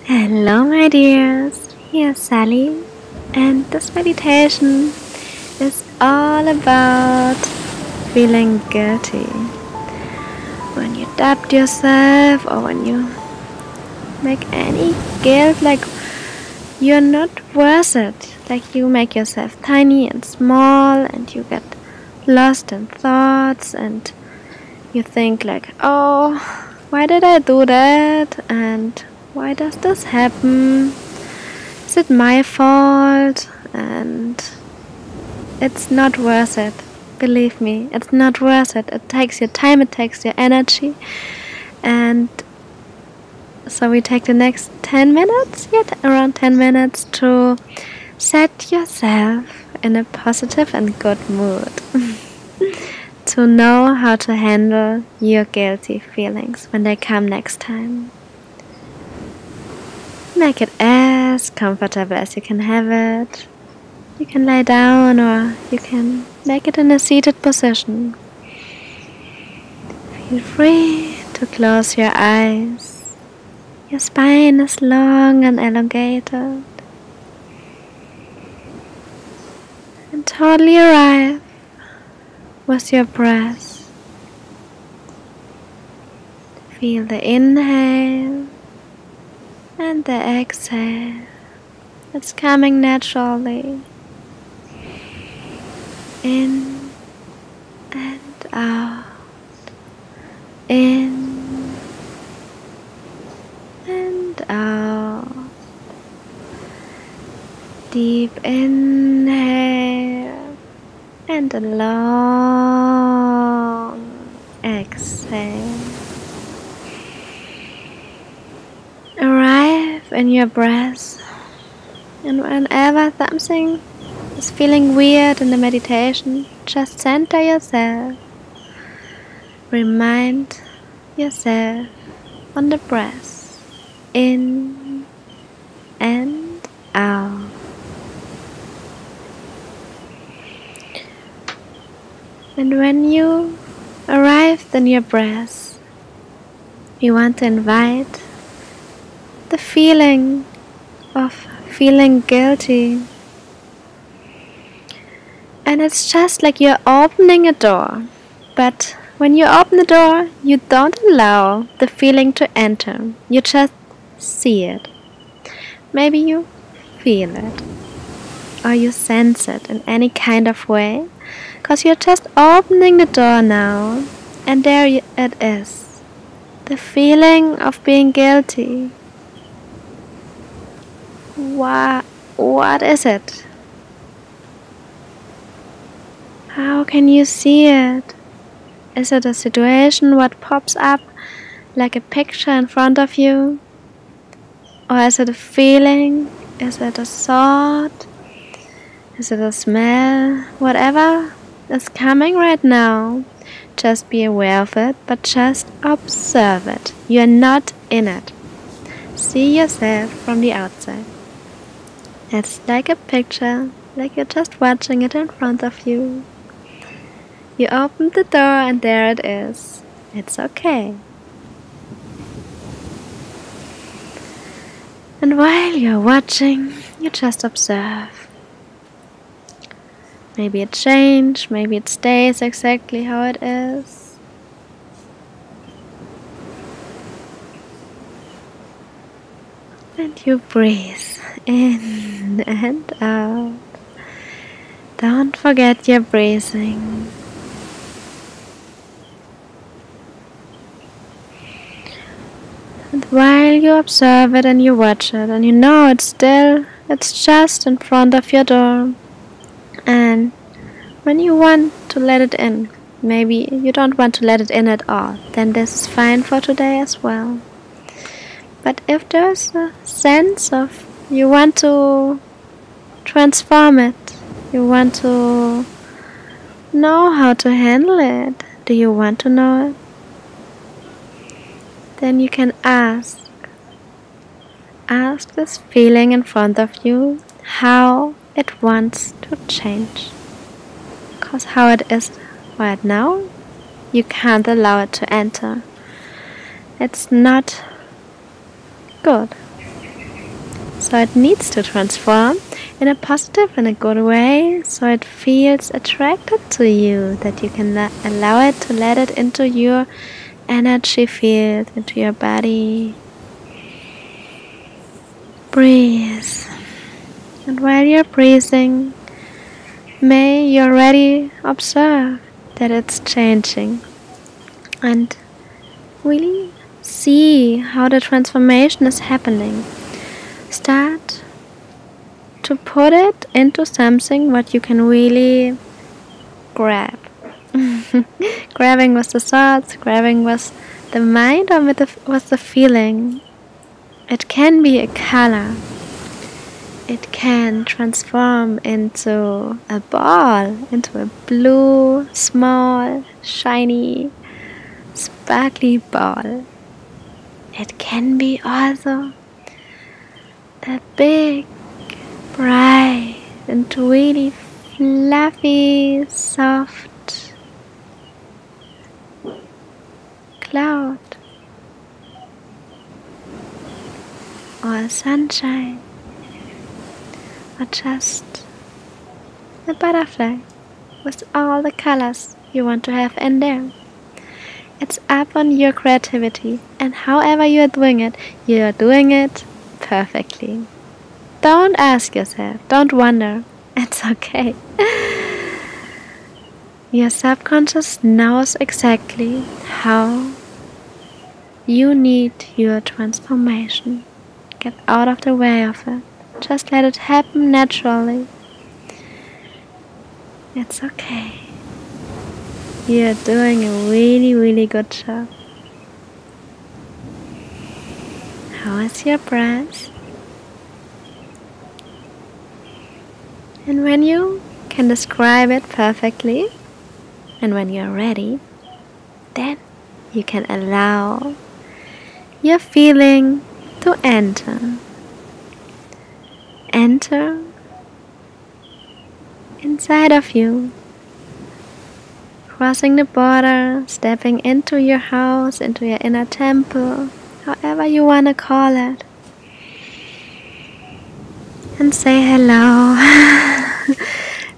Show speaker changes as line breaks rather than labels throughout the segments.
Hello, my dears. Here's Sally, and this meditation is all about feeling guilty. When you doubt yourself, or when you make any guilt, like you're not worth it, like you make yourself tiny and small, and you get lost in thoughts, and you think like, oh, why did I do that? And why does this happen? Is it my fault? And it's not worth it. Believe me, it's not worth it. It takes your time, it takes your energy. And so we take the next 10 minutes, around 10 minutes, to set yourself in a positive and good mood. To know how to handle your guilty feelings when they come next time. Make it as comfortable as you can have it. You can lie down or you can make it in a seated position. Feel free to close your eyes. Your spine is long and elongated. And totally arrive with your breath. Feel the inhale and the exhale. It's coming naturally. In and out. In and out. Deep inhale and a long exhale. Arrive in your breath, and whenever something is feeling weird in the meditation, just center yourself. Remind yourself on the breath, in and out. And when you arrived in your breath, you want to invite the feeling of feeling guilty. And it's just like you're opening a door. But when you open the door, you don't allow the feeling to enter. You just see it. Maybe you feel it. Or you sense it in any kind of way. Because you're just opening the door now. And there it is. The feeling of being guilty. What is it? How can you see it? Is it a situation what pops up like a picture in front of you? Or is it a feeling? Is it a thought? Is it a smell? Whatever is coming right now, just be aware of it, but just observe it. You are not in it. See yourself from the outside. It's like a picture, like you're just watching it in front of you. You opened the door and there it is. It's okay. And while you're watching, you just observe. Maybe it changes, maybe it stays exactly how it is. And you breathe in and out. Don't forget your breathing. And while you observe it and you watch it and you know it's just in front of your door. And when you want to let it in, maybe you don't want to let it in at all, then this is fine for today as well. But if there's a sense of you want to transform it, you want to know how to handle it, do you want to know it? Then you can ask this feeling in front of you how it wants to change. Because how it is right now, you can't allow it to enter. It's not good. So it needs to transform in a positive and a good way, so it feels attracted to you, that you can allow it to let it into your energy field, into your body. Breathe. And while you're breathing, may you already observe that it's changing, and really see how the transformation is happening. Start to put it into something what you can really grab. Grabbing with the thoughts, grabbing with the mind, or with the feeling. It can be a color. It can transform into a ball, into a blue, small, shiny, sparkly ball. It can be also a big, bright, and really fluffy, soft cloud, or sunshine, or just a butterfly with all the colors you want to have in there. It's up on your creativity, and however you are doing it perfectly. Don't ask yourself, don't wonder, it's okay. Your subconscious knows exactly how you need your transformation. Get out of the way of it. Just let it happen naturally. It's okay. You're doing a really, really good job. How is your breath? And when you can describe it perfectly, and when you're ready, then you can allow your feeling to enter. Enter inside of you, crossing the border, stepping into your house, into your inner temple, however you want to call it, and say hello.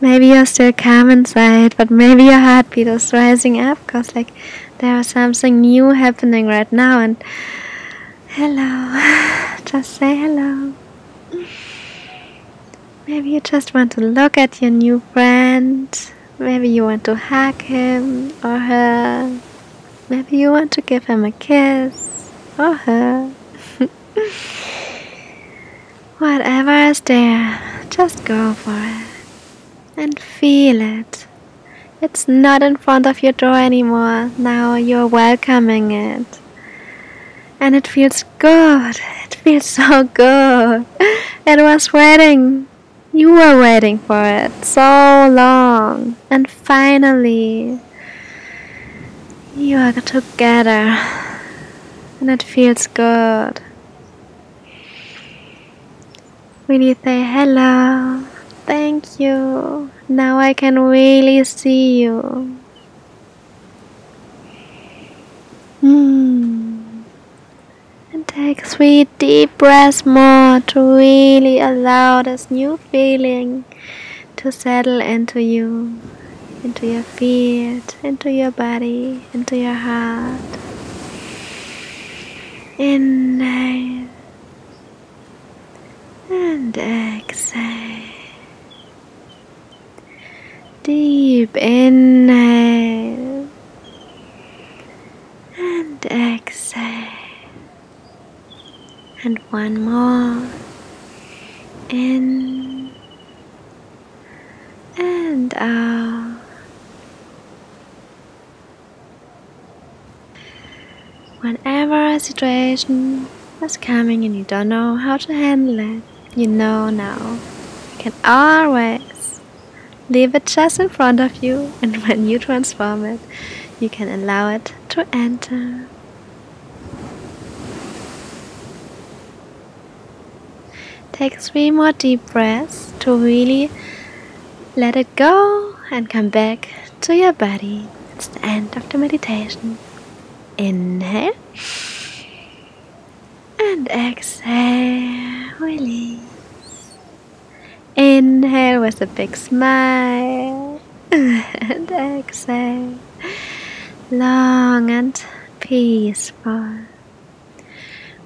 Maybe you're still calm inside, but maybe your heartbeat is rising up, because there is something new happening right now. And hello, just say hello. Maybe you just want to look at your new friend. Maybe you want to hug him or her. Maybe you want to give him a kiss or her. Whatever is there, just go for it and feel it. It's not in front of your door anymore. Now you're welcoming it. And it feels good. It feels so good. It was waiting. You were waiting for it so long. And finally, you are together. And it feels good. Really say hello. Thank you. Now I can really see you. And take 3 deep breaths more to really allow this new feeling to settle into you, into your feet, into your body, into your heart. Inhale and exhale. Deep inhale and exhale. And one more. In and out. Whenever a situation is coming and you don't know how to handle it, you know now. You can always leave it just in front of you, and when you transform it, you can allow it to enter. Take 3 more deep breaths to really let it go and come back to your body. It's the end of the meditation. Inhale and exhale release. Inhale with a big smile and exhale, long and peaceful.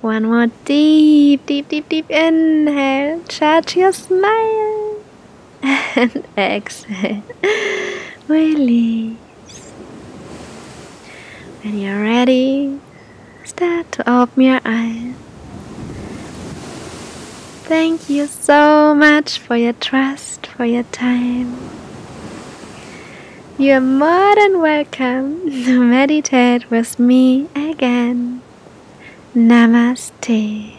One more deep, deep, deep, deep inhale, charge your smile and exhale, release. When you're ready, start to open your eyes. Thank you so much for your trust, for your time. You're more than welcome to meditate with me again. Namaste.